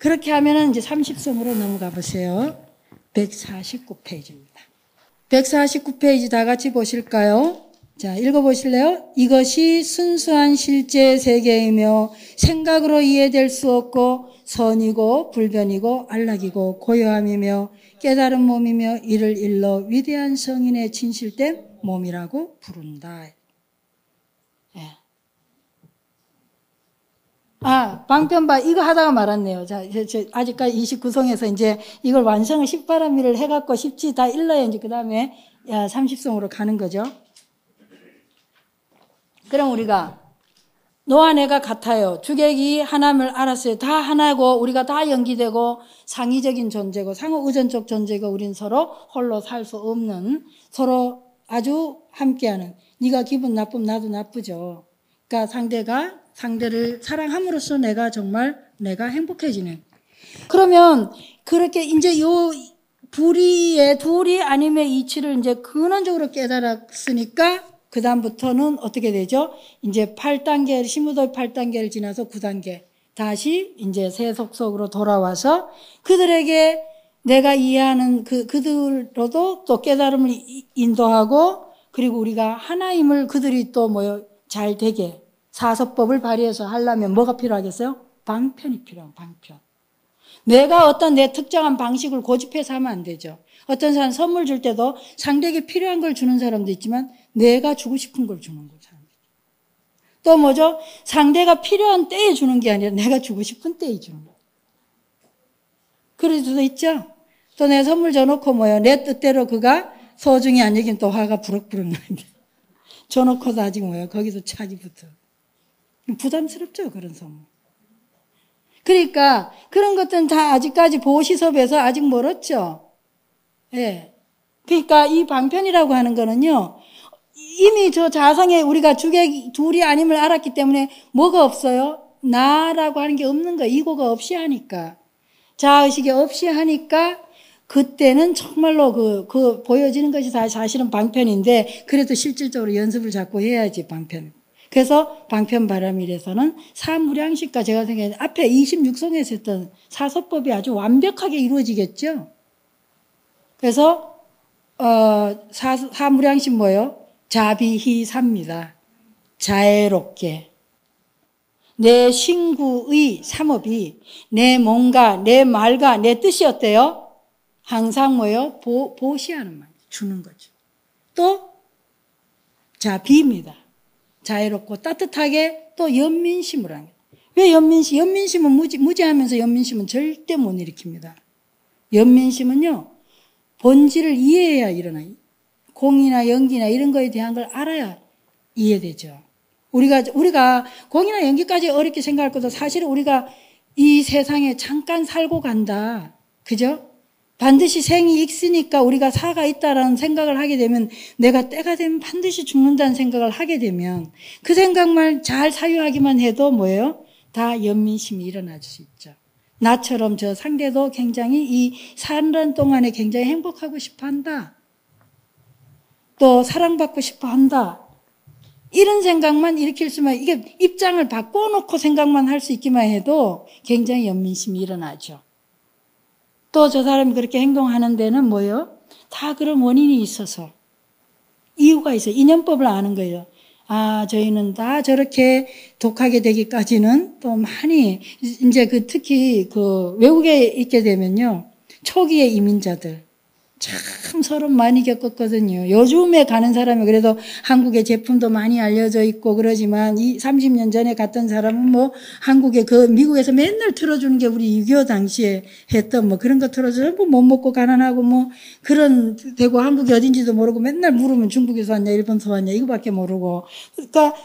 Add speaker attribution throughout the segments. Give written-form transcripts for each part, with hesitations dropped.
Speaker 1: 그렇게 하면은 이제 30성으로 넘어가 보세요. 149페이지입니다. 149페이지 다 같이 보실까요? 자, 읽어보실래요? 이것이 순수한 실제 세계이며 생각으로 이해될 수 없고 선이고 불변이고 안락이고 고요함이며 깨달은 몸이며 이를 일러 위대한 성인의 진실된 몸이라고 부른다. 예. 방편바 이거 하다가 말았네요. 자, 아직까지 29성에서 이제 이걸 완성을 10바람일을 해갖고 10지 다 일러야 이제 그 다음에 30성으로 가는 거죠. 그럼 우리가 너와 내가 같아요. 주객이 하나임을 알았어요. 다 하나고 우리가 다 연기되고 상의적인 존재고 상호 의존적 존재고 우린 서로 홀로 살 수 없는 서로 아주 함께하는 네가 기분 나쁘면 나도 나쁘죠. 그러니까 상대를 사랑함으로써 내가 행복해지는. 그러면 그렇게 이제 요 둘이 아님의 이치를 이제 근원적으로 깨달았으니까 그 다음부터는 어떻게 되죠? 이제 8단계, 심무도의 8단계를 지나서 9단계. 다시 이제 세속속으로 돌아와서 그들에게 내가 이해하는 그들로도 또 깨달음을 인도하고 그리고 우리가 하나임을 그들이 또 잘 되게 사서법을 발휘해서 하려면 뭐가 필요하겠어요? 방편이 필요한 방편. 내가 어떤 내 특정한 방식을 고집해서 하면 안 되죠. 어떤 사람 선물 줄 때도 상대에게 필요한 걸 주는 사람도 있지만 내가 주고 싶은 걸 주는 사람도 있죠. 또 뭐죠? 상대가 필요한 때에 주는 게 아니라 내가 주고 싶은 때에 주는 거예요. 그럴 수도 있죠. 또 내 선물 줘놓고 내 뜻대로 그가 소중히 안 여기면 또 화가 부럭부럭 나는데 줘놓고도 아직 거기서 차기 붙어. 부담스럽죠, 그런 선물. 그러니까 그런 것들은 다 아직까지 보시섭에서 아직 멀었죠. 예. 그러니까 이 방편이라고 하는 거는요. 이미 저 자성에 우리가 주객 둘이 아님을 알았기 때문에 뭐가 없어요? 나라고 하는 게 없는 거예요. 이고가 없이 하니까. 자의식이 없이 하니까 그때는 정말로 그 보여지는 것이 사실은 방편인데 그래도 실질적으로 연습을 자꾸 해야지 방편. 그래서 방편바람일에서는 사무량식과 제가 생각해요. 앞에 26성에서 했던 사서법이 아주 완벽하게 이루어지겠죠. 그래서 사무량식 뭐예요? 자비희사입니다. 자애롭게. 내 신구의 삼업이 내 몸과 내 말과 내 뜻이 어때요? 항상 뭐예요? 보시하는 말, 주는 거죠. 또 자비입니다. 자애롭고 따뜻하게 또 연민심을 하는 거예요. 왜 연민심은 무지하면서 연민심은 절대 못 일으킵니다. 연민심은요, 본질을 이해해야 일어나요. 공이나 연기나 이런 거에 대한 걸 알아야 이해되죠. 우리가 공이나 연기까지 어렵게 생각할 것도 사실은 우리가 이 세상에 잠깐 살고 간다. 그죠? 반드시 생이 있으니까 우리가 사가 있다라는 생각을 하게 되면 내가 때가 되면 반드시 죽는다는 생각을 하게 되면 그 생각만 잘 사유하기만 해도 뭐예요? 다 연민심이 일어날 수 있죠. 나처럼 저 상대도 굉장히 이 사는 동안에 굉장히 행복하고 싶어 한다. 또 사랑받고 싶어 한다. 이런 생각만 일으킬 수만, 이게 입장을 바꿔놓고 생각만 할 수 있기만 해도 굉장히 연민심이 일어나죠. 또 저 사람이 그렇게 행동하는 데는 뭐예요? 다 그런 원인이 있어서 이유가 있어요. 인연법을 아는 거예요. 저희는 다 저렇게 독하게 되기까지는 또 많이 이제 특히 외국에 있게 되면요. 초기의 이민자들 참 서름 많이 겪었거든요. 요즘에 가는 사람이 그래도 한국의 제품도 많이 알려져 있고 그러지만 30년 전에 갔던 사람은 한국에 미국에서 맨날 틀어주는 게 우리 6.25 당시에 했던 그런 거 틀어줘서 못 먹고 가난하고 그런 되고 한국이 어딘지도 모르고 맨날 물으면 중국에서 왔냐 일본에서 왔냐 이거밖에 모르고 그러니까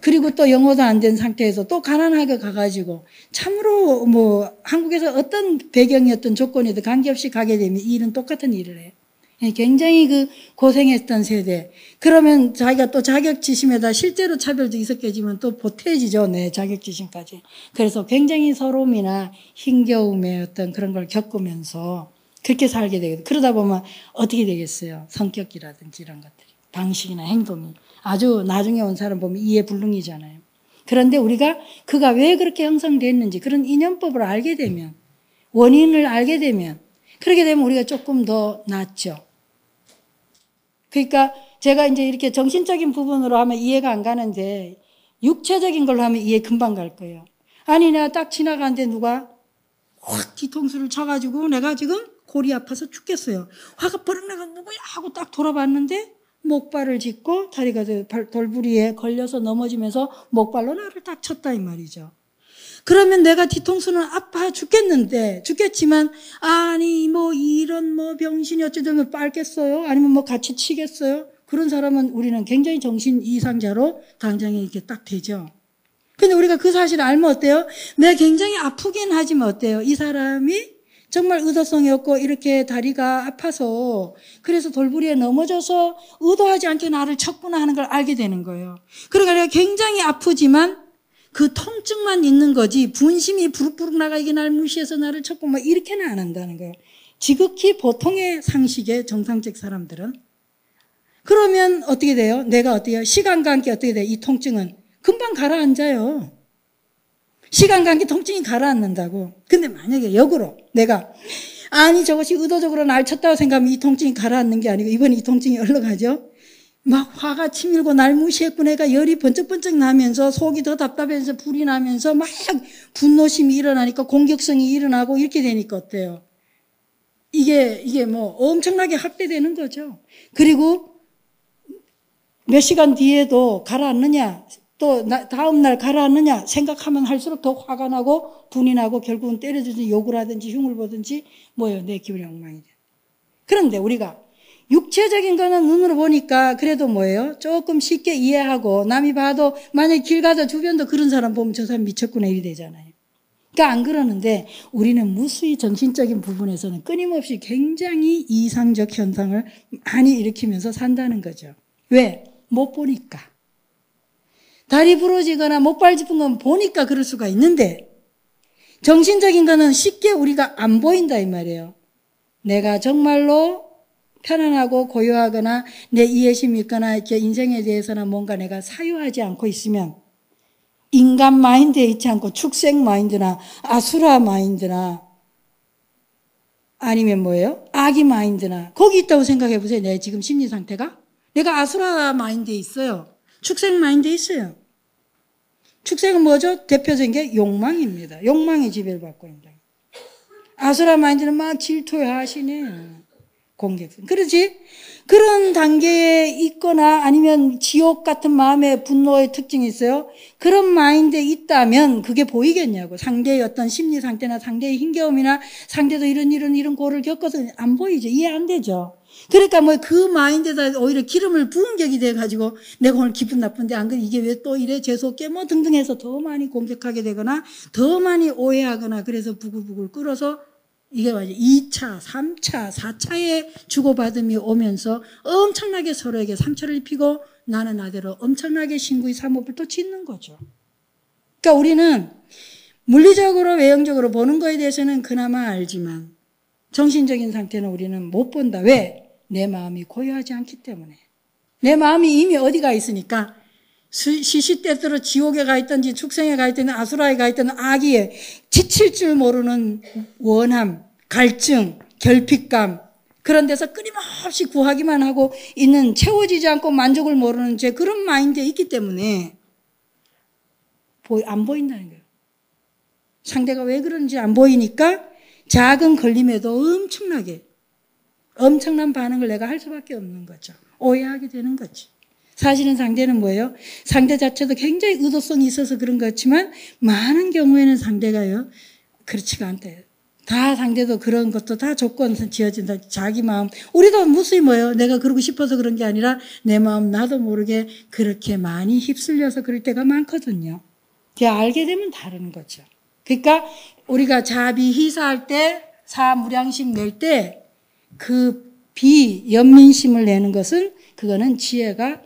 Speaker 1: 그리고 또 영어도 안 된 상태에서 또 가난하게 가가지고 참으로 한국에서 어떤 배경이었던 조건에도 관계없이 가게 되면 이 일은 똑같은 일을 해요. 굉장히 고생했던 세대. 그러면 자기가 또 자격지심에다 실제로 차별도 있었겠지만 또 보태지죠. 네, 자격지심까지. 그래서 굉장히 서러움이나 힘겨움의 어떤 그런 걸 겪으면서 그렇게 살게 되거든요. 그러다 보면 어떻게 되겠어요? 성격이라든지 이런 것들이. 방식이나 행동이. 아주 나중에 온 사람 보면 이해불능이잖아요. 그런데 우리가 그가 왜 그렇게 형성됐는지 그런 인연법을 알게 되면, 원인을 알게 되면, 그렇게 되면 우리가 조금 더 낫죠. 그러니까 제가 이제 이렇게 정신적인 부분으로 하면 이해가 안 가는데 육체적인 걸로 하면 이해 금방 갈 거예요. 아니 내가 딱 지나가는데 누가 확 뒤통수를 쳐가지고 내가 지금 골이 아파서 죽겠어요. 화가 버럭 나가 누구야 하고 딱 돌아봤는데 목발을 짚고 다리가 돌부리에 걸려서 넘어지면서 목발로 나를 딱 쳤다 이 말이죠. 그러면 내가 뒤통수는 아파 죽겠지만, 아니, 이런 병신이 어쩌면 빨겠어요? 아니면 같이 치겠어요? 그런 사람은 우리는 굉장히 정신 이상자로 당장에 이렇게 딱 되죠. 근데 우리가 그 사실을 알면 어때요? 내가 굉장히 아프긴 하지만 어때요? 이 사람이 정말 의도성이 없고 이렇게 다리가 아파서 그래서 돌부리에 넘어져서 의도하지 않게 나를 쳤구나 하는 걸 알게 되는 거예요. 그러니까 내가 굉장히 아프지만 그 통증만 있는 거지 분심이 부룩부룩 나가 이게 날 무시해서 나를 쳤고 이렇게는 안 한다는 거예요. 지극히 보통의 상식의 정상적 사람들은. 그러면 어떻게 돼요? 내가 어때요? 시간과 함께 어떻게 돼요? 이 통증은 금방 가라앉아요. 시간과 함께 통증이 가라앉는다고. 근데 만약에 역으로 내가 아니 저것이 의도적으로 날 쳤다고 생각하면 이 통증이 가라앉는 게 아니고 이번에 이 통증이 올라가죠. 막 화가 치밀고 날 무시했고 내가 열이 번쩍번쩍 나면서 속이 더 답답해서 불이 나면서 막 분노심이 일어나니까 공격성이 일어나고 이렇게 되니까 어때요? 이게 엄청나게 확대되는 거죠. 그리고 몇 시간 뒤에도 가라앉느냐 또 다음날 가라앉느냐 생각하면 할수록 더 화가 나고 분이 나고 결국은 때려주든지 욕을 하든지 흉을 보든지 내 기분이 엉망이 돼요. 그런데 우리가 육체적인 거는 눈으로 보니까 그래도 조금 쉽게 이해하고 남이 봐도 만약에 길 가다 주변도 그런 사람 보면 저 사람 미쳤구나 이리 되잖아요. 그러니까 안 그러는데 우리는 무수히 정신적인 부분에서는 끊임없이 굉장히 이상적 현상을 많이 일으키면서 산다는 거죠. 왜? 못 보니까. 다리 부러지거나 목발 짚은 건 보니까 그럴 수가 있는데 정신적인 거는 쉽게 우리가 안 보인다 이 말이에요. 내가 정말로 편안하고 고요하거나 내 이해심이 있거나 이렇게 인생에 대해서나 뭔가 내가 사유하지 않고 있으면 인간 마인드에 있지 않고 축생 마인드나 아수라 마인드나 아니면 아기 마인드나 거기 있다고 생각해 보세요. 내 지금 심리 상태가 내가 아수라 마인드에 있어요. 축생 마인드에 있어요. 축생은 뭐죠? 대표적인 게 욕망입니다. 욕망의 지배를 받고 있다. 아수라 마인드는 막 질투하시네요. 공격성. 그렇지? 그런 단계에 있거나 아니면 지옥 같은 마음의 분노의 특징이 있어요. 그런 마인드에 있다면 그게 보이겠냐고. 상대의 어떤 심리 상태나 상대의 힘겨움이나 상대도 이런 고를 겪어서 안 보이죠. 이해 안 되죠. 그러니까 그 마인드에다 오히려 기름을 부은 격이 돼가지고 내가 오늘 기분 나쁜데 안 그래 이게 왜 또 이래 재수없게 등등 해서 더 많이 공격하게 되거나 더 많이 오해하거나 그래서 부글부글 끓어서 이게 2차, 3차, 4차의 주고받음이 오면서 엄청나게 서로에게 상처를 입히고 나는 나대로 엄청나게 신구의 사모를 또 짓는 거죠. 그러니까 우리는 물리적으로 외형적으로 보는 거에 대해서는 그나마 알지만 정신적인 상태는 우리는 못 본다. 왜? 내 마음이 고요하지 않기 때문에. 내 마음이 이미 어디가 있으니까 시시때때로 지옥에 가 있든지 축생에 가 있든 아수라에 가 있든 악의에 지칠 줄 모르는 원함, 갈증, 결핍감 그런 데서 끊임없이 구하기만 하고 있는 채워지지 않고 만족을 모르는 그런 마인드에 있기 때문에 안 보인다는 거예요. 상대가 왜 그런지 안 보이니까 작은 걸림에도 엄청난 반응을 내가 할 수밖에 없는 거죠. 오해하게 되는 거지. 사실은 상대는 뭐예요? 상대 자체도 굉장히 의도성이 있어서 그런 것 같지만 많은 경우에는 상대가요. 그렇지가 않다. 다 상대도 그런 것도 다 조건 지어진다. 자기 마음. 우리도 무수히 내가 그러고 싶어서 그런 게 아니라 내 마음 나도 모르게 그렇게 많이 휩쓸려서 그럴 때가 많거든요. 알게 되면 다른 거죠. 그러니까 우리가 자비희사할 때 사무량심 낼 때 그 비연민심을 내는 것은 그거는 지혜가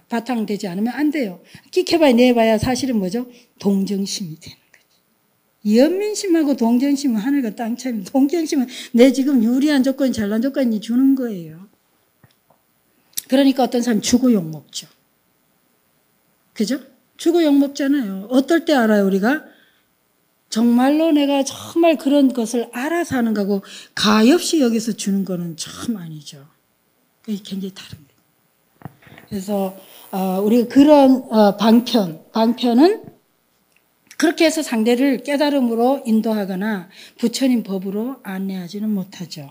Speaker 1: 바탕되지 않으면 안 돼요. 끽해봐야 내봐야 사실은 뭐죠? 동정심이 되는 거죠. 연민심하고 동정심은 하늘과 땅 차이입니다. 동정심은 내 지금 유리한 조건, 잘난 조건이 주는 거예요. 그러니까 어떤 사람 주고 욕먹죠. 그죠? 주고 욕먹잖아요. 어떨 때 알아요, 우리가? 정말로 내가 정말 그런 것을 알아서 하는 거고 가엾이 여기서 주는 거는 참 아니죠. 그게 굉장히 다릅니다. 그래서 우리가 그런 방편은 그렇게 해서 상대를 깨달음으로 인도하거나 부처님 법으로 안내하지는 못하죠.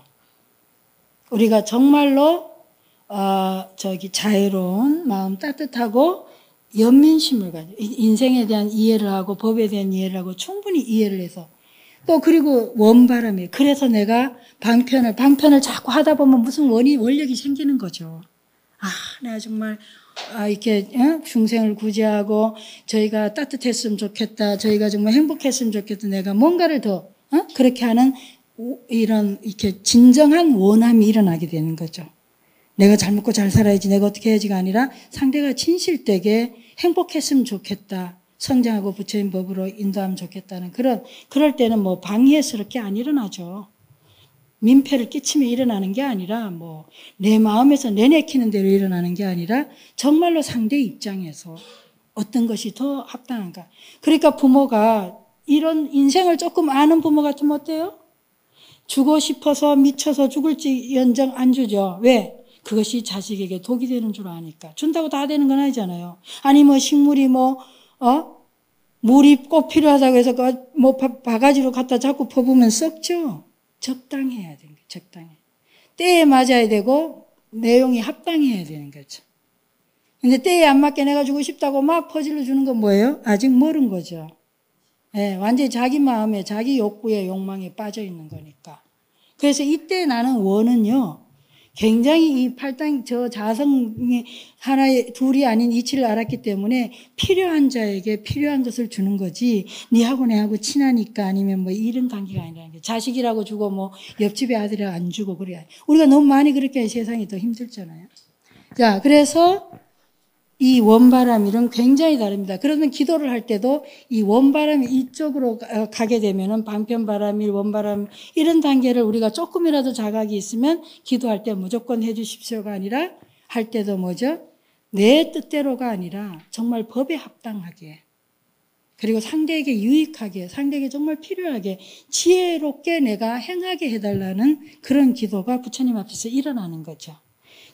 Speaker 1: 우리가 정말로 자유로운 마음, 따뜻하고 연민심을 가지고 인생에 대한 이해를 하고 법에 대한 이해를 하고 충분히 이해를 해서 또 그리고 원바람이에요. 그래서 내가 방편을 자꾸 하다 보면 무슨 원력이 생기는 거죠. 내가 정말 이렇게 중생을 구제하고 저희가 따뜻했으면 좋겠다. 저희가 정말 행복했으면 좋겠다. 내가 뭔가를 더 그렇게 하는 이런 이렇게 진정한 원함이 일어나게 되는 거죠. 내가 잘 먹고 잘 살아야지, 내가 어떻게 해야지가 아니라 상대가 진실되게 행복했으면 좋겠다. 성장하고 부처님 법으로 인도하면 좋겠다는 그럴 때는 뭐 방해스럽게 안 일어나죠. 민폐를 끼치며 일어나는 게 아니라 내 마음에서 내내키는 대로 일어나는 게 아니라 정말로 상대 입장에서 어떤 것이 더 합당한가. 그러니까 부모가 이런 인생을 조금 아는 부모 같으면 어때요? 주고 싶어서 미쳐서 죽을지 연정 안 주죠. 왜? 그것이 자식에게 독이 되는 줄 아니까. 준다고 다 되는 건 아니잖아요. 아니 식물이 물이 꼭 필요하다고 해서 바가지로 갖다 자꾸 퍼부으면 썩죠. 적당해야 되는 거예요. 적당해. 때에 맞아야 되고 내용이 합당해야 되는 거죠. 근데 때에 안 맞게 내가 주고 싶다고 막 퍼질러 주는 건 뭐예요? 아직 멀은 거죠. 네, 완전히 자기 마음에 자기 욕구에 욕망에 빠져 있는 거니까. 그래서 이때 나는 원은요. 굉장히 이 팔당 저 자성이 하나의 둘이 아닌 이치를 알았기 때문에 필요한 자에게 필요한 것을 주는 거지 니하고 내하고 친하니까 아니면 이런 관계가 아니라는 게 자식이라고 주고 옆집에 아들이라고 안 주고 그래야 우리가 너무 많이 그렇게 하면 세상이 더 힘들잖아요. 자, 그래서 이 원바람일은 굉장히 다릅니다. 그러면 기도를 할 때도 이 원바람이 이쪽으로 가게 되면은 방편바람일, 원바람 이런 단계를 우리가 조금이라도 자각이 있으면 기도할 때 무조건 해 주십시오가 아니라 할 때도 내 뜻대로가 아니라 정말 법에 합당하게 그리고 상대에게 유익하게 상대에게 정말 필요하게 지혜롭게 내가 행하게 해달라는 그런 기도가 부처님 앞에서 일어나는 거죠.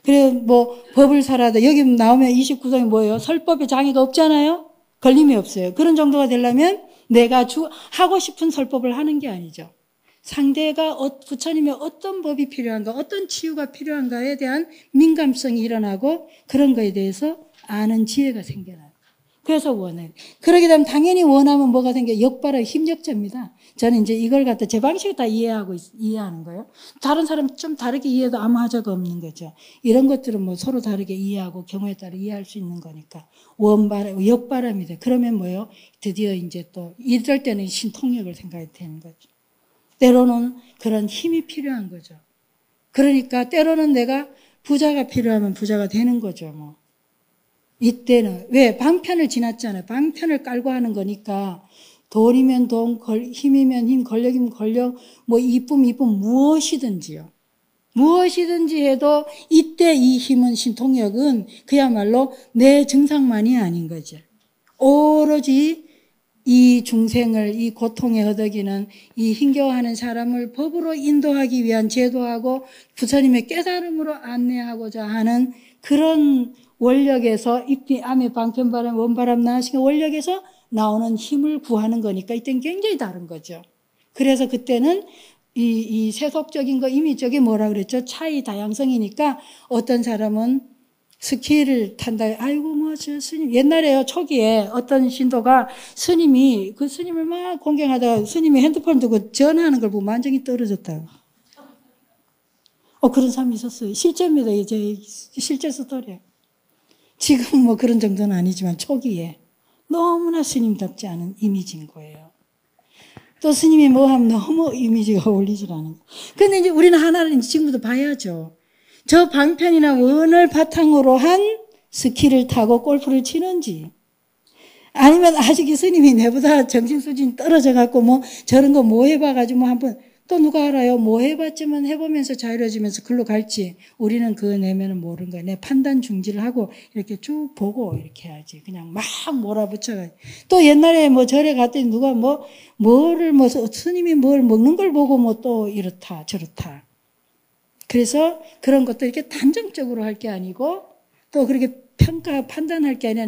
Speaker 1: 그래, 법을 살아도, 여기 나오면 29성이 뭐예요? 설법에 장애가 없잖아요? 걸림이 없어요. 그런 정도가 되려면 내가 하고 싶은 설법을 하는 게 아니죠. 상대가 부처님의 어떤 법이 필요한가, 어떤 치유가 필요한가에 대한 민감성이 일어나고 그런 거에 대해서 아는 지혜가 생겨나요. 그래서 원해. 그러게 되면 당연히 원하면 뭐가 생겨요? 역발의 힘력자입니다. 저는 이제 이걸 갖다 제 방식을 다 이해하는 거예요. 다른 사람 좀 다르게 이해해도 아무 하자가 없는 거죠. 이런 것들은 서로 다르게 이해하고 경우에 따라 이해할 수 있는 거니까. 원바람, 역바람이 돼. 그러면 뭐예요? 드디어 이제 또 이럴 때는 신통력을 생각해야 되는 거죠. 때로는 그런 힘이 필요한 거죠. 그러니까 때로는 내가 부자가 필요하면 부자가 되는 거죠. 이때는 왜? 방편을 지났잖아요. 방편을 깔고 하는 거니까 돈이면 돈, 힘이면 힘, 권력이면 권력, 이쁨 무엇이든지요. 무엇이든지 해도 이때 이 힘은 신통력은 그야말로 내 증상만이 아닌 거죠. 오로지 이 중생을 이 고통에 허덕이는 이 힘겨워하는 사람을 법으로 인도하기 위한 제도하고 부처님의 깨달음으로 안내하고자 하는 그런 원력에서 입뒤 암의 방편바람 원바람 나시는 원력에서 나오는 힘을 구하는 거니까 이때는 굉장히 다른 거죠. 그래서 그때는 이 세속적인 거 이미 저게 뭐라 그랬죠? 차이 다양성이니까 어떤 사람은 스키를 탄다. 아이고 저 스님 옛날에요 초기에 어떤 신도가 스님이 그 스님을 막 공경하다가 스님이 핸드폰 두고 전화하는 걸 보고 만정이 떨어졌다고. 그런 사람이 있었어요. 실제입니다. 이제 실제 스토리예요. 지금 그런 정도는 아니지만 초기에 너무나 스님답지 않은 이미지인 거예요. 또 스님이 뭐 하면 너무 이미지가 어울리질 않은 거예요. 근데 이제 우리는 하나를 지금부터 봐야죠. 저 방편이나 원을 바탕으로 한 스키를 타고 골프를 치는지 아니면 아직 이 스님이 내보다 정신 수준이 떨어져 갖고 저런 거 뭐 해봐가지고 한번 또 누가 알아요? 뭐 해봤지만 해보면서 자유로워지면서 글로 갈지. 우리는 그 내면은 모르는 거예요. 내 판단 중지를 하고 이렇게 쭉 보고 이렇게 해야지. 그냥 막 몰아붙여가지고. 또 옛날에 뭐 절에 갔더니 누가 스님이 뭘 먹는 걸 보고 뭐 또 이렇다 저렇다. 그래서 그런 것도 이렇게 단정적으로 할 게 아니고 또 그렇게 판단할 게 아니라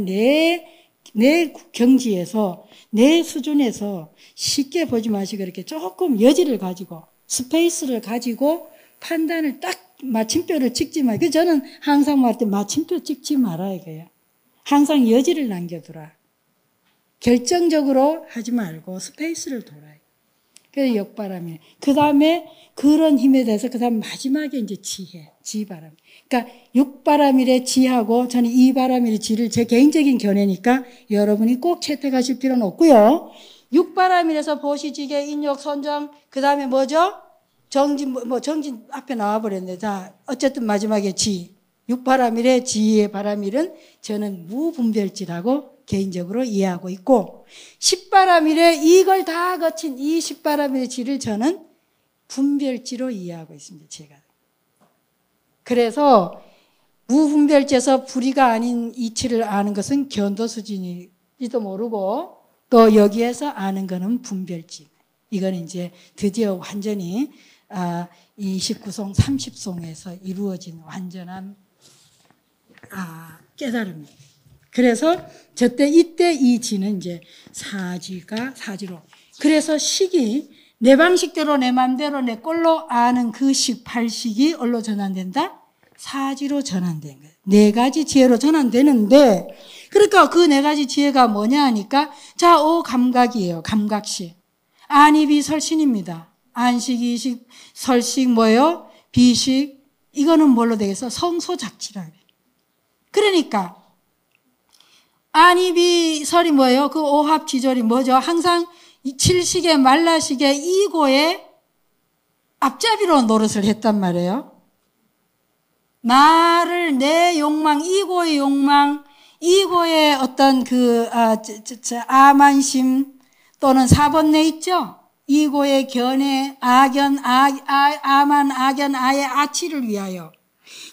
Speaker 1: 내 경지에서, 내 수준에서 쉽게 보지 마시고 이렇게 조금 여지를 가지고, 스페이스를 가지고 판단을 딱 마침표를 찍지 마. 그래서 저는 항상 말할 때 마침표 찍지 말아야 해요. 항상 여지를 남겨두라. 결정적으로 하지 말고 스페이스를 둬라. 그게 역바람이에요. 그 다음에 그런 힘에 대해서 그 다음 마지막에 이제 지바람. 그러니까 육바람일의 지하고 저는 이바람일의 지를 제 개인적인 견해니까 여러분이 꼭 채택하실 필요는 없고요. 육바람일에서 보시지계, 인욕, 선정, 그 다음에 뭐죠? 정진, 정진 앞에 나와버렸네. 자, 어쨌든 마지막에 지. 육바람일의 지의 바람일은 저는 무분별지라고 개인적으로 이해하고 있고, 십바람일에 이걸 다 거친 이 십바람일의 지를 저는 분별지로 이해하고 있습니다. 제가. 그래서 무분별지에서 불의가 아닌 이치를 아는 것은 견도 수준일지도 모르고 또 여기에서 아는 것은 분별지. 이건 이제 드디어 완전히 29송, 30송에서 이루어진 완전한 깨달음입니다. 그래서 이때 이 지는 이제 사지로. 그래서 식이 내 방식대로 내 맘대로 내 꼴로 아는 그 팔식이 어디로 전환된다? 사지로 전환된 거예요. 네 가지 지혜로 전환되는데, 그러니까 그 네 가지 지혜가 뭐냐 하니까, 자, 감각이에요. 감각식. 안입이 설신입니다. 안식, 이식, 설식 뭐예요? 비식. 이거는 뭘로 되겠어? 성소작지라 그래요. 그러니까 안입이 설이 뭐예요? 그 오합지졸이 뭐죠? 항상 칠식의 말라식의 이고의 앞잡이로 노릇을 했단 말이에요. 나를, 내 욕망, 이고의 욕망, 이고의 어떤 아만심 또는 사번뇌 있죠? 이고의 견해, 아만, 악연, 아의 아치를 위하여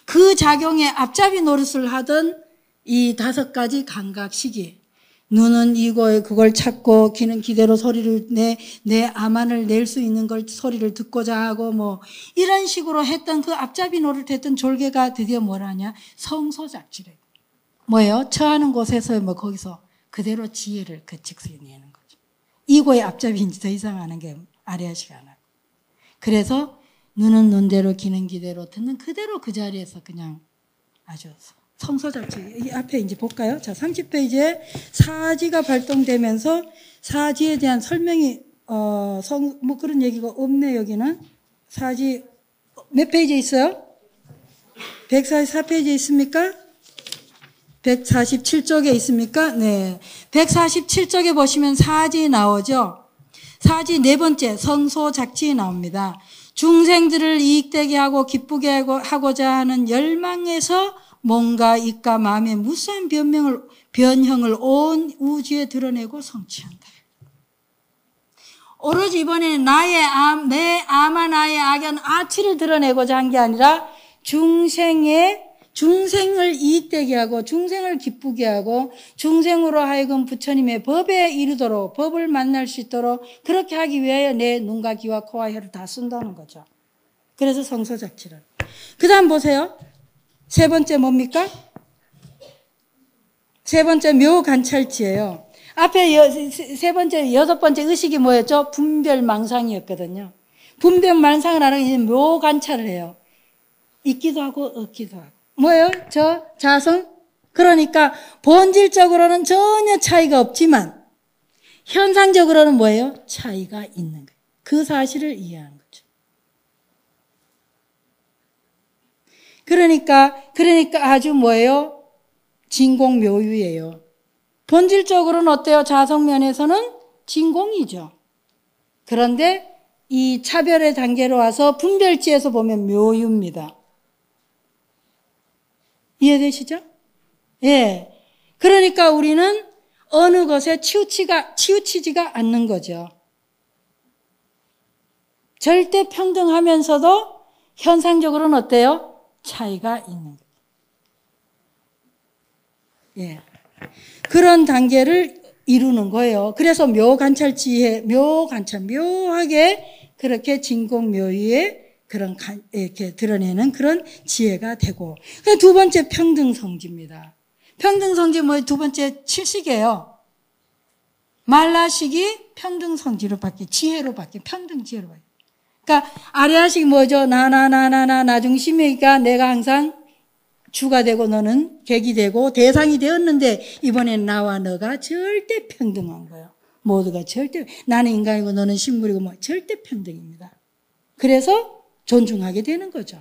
Speaker 1: 그 작용에 앞잡이 노릇을 하던 이 5가지 감각식이, 눈은 이거에 그걸 찾고, 귀는 기대로 소리를 내 아만을 낼 수 있는 걸 소리를 듣고자 하고, 뭐 이런 식으로 했던 그 앞잡이 노릇했던 졸개가 드디어 뭐라냐? 성소작지래. 뭐예요? 처하는 곳에서 뭐 거기서 그대로 지혜를 즉시내는 거죠. 이거의 앞잡이인지 더 이상 하는 게 아래하시가 않아요. 그래서 눈은 눈대로, 귀는 귀대로, 듣는 그대로 그 자리에서 그냥 아주 성소작지. 이 앞에 이제 볼까요? 자, 30페이지에 사지가 발동되면서 사지에 대한 설명이, 뭐 그런 얘기가 없네, 여기는. 사지, 몇 페이지에 있어요? 144페이지에 있습니까? 147쪽에 있습니까? 네. 147쪽에 보시면 사지 나오죠? 사지 네 번째, 성소작지 나옵니다. 중생들을 이익되게 하고 기쁘게 하고자 하는 열망에서 뭔가 이까 마음의 무수한 변형을 온 우주에 드러내고 성취한다. 오로지 이번에는 내 아마 나의 악연 아치를 드러내고자 한 게 아니라 중생을 이익되게 하고 중생을 기쁘게 하고 중생으로 하여금 부처님의 법에 이르도록, 법을 만날 수 있도록 그렇게 하기 위하여 내 눈과 귀와 코와 혀를 다 쓴다는 거죠. 그래서 성소작지를. 그 다음 보세요. 세 번째 뭡니까? 세 번째 묘관찰지예요. 앞에 세 번째, 여섯 번째 의식이 뭐였죠? 분별망상이었거든요. 분별망상을 하는 게 묘관찰을 해요. 있기도 하고 없기도 하고. 뭐예요? 자성? 그러니까 본질적으로는 전혀 차이가 없지만 현상적으로는 뭐예요? 차이가 있는 거예요. 그 사실을 이해하는 거죠. 그러니까 아주 뭐예요? 진공묘유예요. 본질적으로는 어때요? 자성면에서는 진공이죠. 그런데 이 차별의 단계로 와서 분별지에서 보면 묘유입니다. 이해되시죠? 예. 그러니까 우리는 어느 것에 치우치지가 않는 거죠. 절대 평등하면서도 현상적으로는 어때요? 차이가 있는 거예요. 예. 그런 단계를 이루는 거예요. 그래서 묘관찰지혜, 묘하게 그렇게 진공묘의에 그런 이렇게 드러내는 그런 지혜가 되고. 두 번째 평등성지입니다. 평등성지 두 번째 칠식이에요. 말라식이 평등성지로 바뀌, 지혜로 바뀌, 평등지혜로 바뀌. 그러니까 아리아식이 뭐죠? 나 중심이니까 내가 항상 주가 되고 너는 객이 되고 대상이 되었는데 이번엔 나와 너가 절대 평등한 거예요. 모두가 절대, 나는 인간이고 너는 식물이고 뭐 절대 평등입니다. 그래서 존중하게 되는 거죠.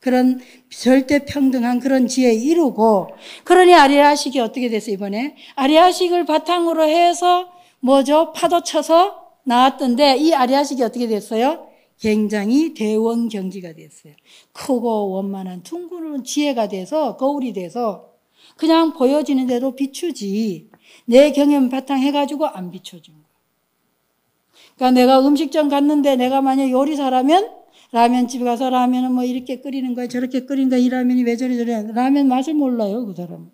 Speaker 1: 그런 절대 평등한 그런 지혜에 이루고, 그러니 아리아식이 어떻게 됐어요, 이번에? 아리아식을 바탕으로 해서 뭐죠? 파도 쳐서 나왔던데 이 아리아식이 어떻게 됐어요? 굉장히 대원경지가 됐어요. 크고 원만한 둥그런 지혜가 돼서, 거울이 돼서 그냥 보여지는 대로 비추지 내 경험 바탕해가지고 안 비춰준 거예요. 그러니까 내가 음식점 갔는데 내가 만약 요리사라면 라면집에 가서 라면은 뭐 이렇게 끓이는 거야, 저렇게 끓이는 거야, 이 라면이 왜 저래. 라면 맛을 몰라요, 그 사람은.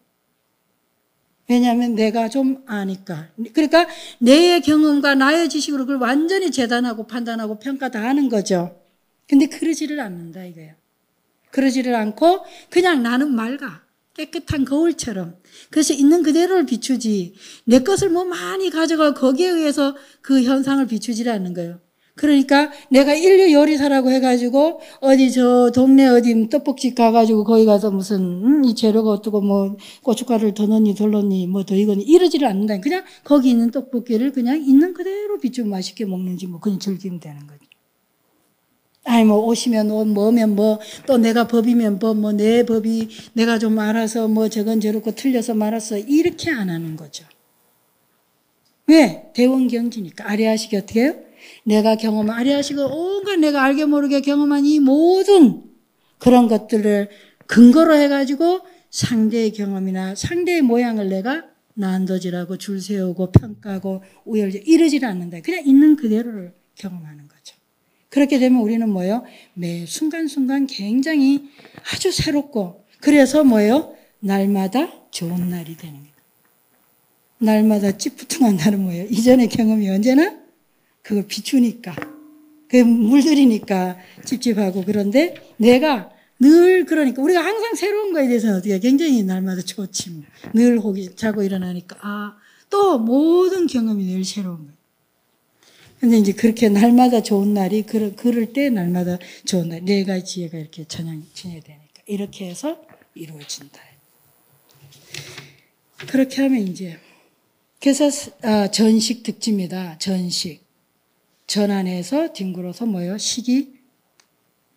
Speaker 1: 왜냐하면 내가 좀 아니까. 그러니까 내 경험과 나의 지식으로 그걸 완전히 재단하고 판단하고 평가 다 하는 거죠. 근데 그러지를 않는다 이거예요. 그러지를 않고 그냥 나는 맑아. 깨끗한 거울처럼. 그래서 있는 그대로를 비추지. 내 것을 뭐 많이 가져가 거기에 의해서 그 현상을 비추지를 않는 거예요. 그러니까 내가 인류 요리사라고 해가지고 어디 저 동네 어디 떡볶이집 가가지고 거기 가서 무슨 이 재료가 어떻고 뭐 고춧가루를 더 넣니 덜 넣니 뭐 더 이거니 이러지를 않는다. 그냥 거기 있는 떡볶이를 그냥 있는 그대로 비추고 맛있게 먹는지 뭐 그냥 즐기면 되는 거죠. 아니 뭐 옷이면 옷, 뭐면 뭐, 또 내가 법이면 법, 뭐 내 법이 내가 좀 알아서 뭐 저건 저렇고 틀려서 말았어 이렇게 안 하는 거죠. 왜? 대원경지니까. 아리아식이 어떻게 해요? 내가 경험한, 아리아식은 온갖 내가 알게 모르게 경험한 이 모든 그런 것들을 근거로 해가지고 상대의 경험이나 상대의 모양을 내가 난도질하고 줄 세우고 평가하고 우열지 이러지를 않는다. 그냥 있는 그대로를 경험하는 거죠. 그렇게 되면 우리는 뭐예요? 매 순간순간 굉장히 아주 새롭고, 그래서 뭐예요? 날마다 좋은 날이 되는 거예요. 날마다 찌뿌둥한 날은 뭐예요? 이전의 경험이 언제나 그걸 비추니까, 그게 물들이니까 찝찝하고. 그런데 내가 늘 그러니까 우리가 항상 새로운 거에 대해서는 어떻게 굉장히 날마다 좋지. 늘 혹이 자고 일어나니까 또 모든 경험이 늘 새로운 거예요. 근데 이제 그렇게 날마다 좋은 날이 그럴 때 날마다 좋은 날, 내가 지혜가 이렇게 전해되니까 이렇게 해서 이루어진다. 그렇게 하면 이제 그래서 전식 특집입니다. 전식. 전환해서 뒹굴어서 뭐예요? 식이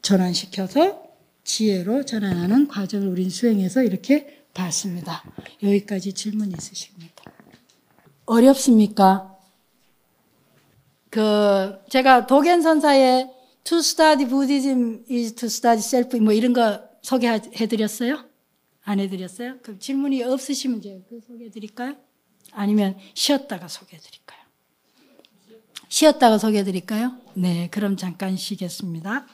Speaker 1: 전환시켜서 지혜로 전환하는 과정을 우린 수행해서 이렇게 봤습니다. 여기까지 질문 있으십니까? 어렵습니까? 제가 도겐선사의 To study Buddhism is to study self 뭐 이런 거 소개해드렸어요? 안 해드렸어요? 그럼 질문이 없으시면 제가 소개해드릴까요? 아니면 쉬었다가 소개해드릴까요? 쉬었다가 소개해드릴까요? 네, 그럼 잠깐 쉬겠습니다.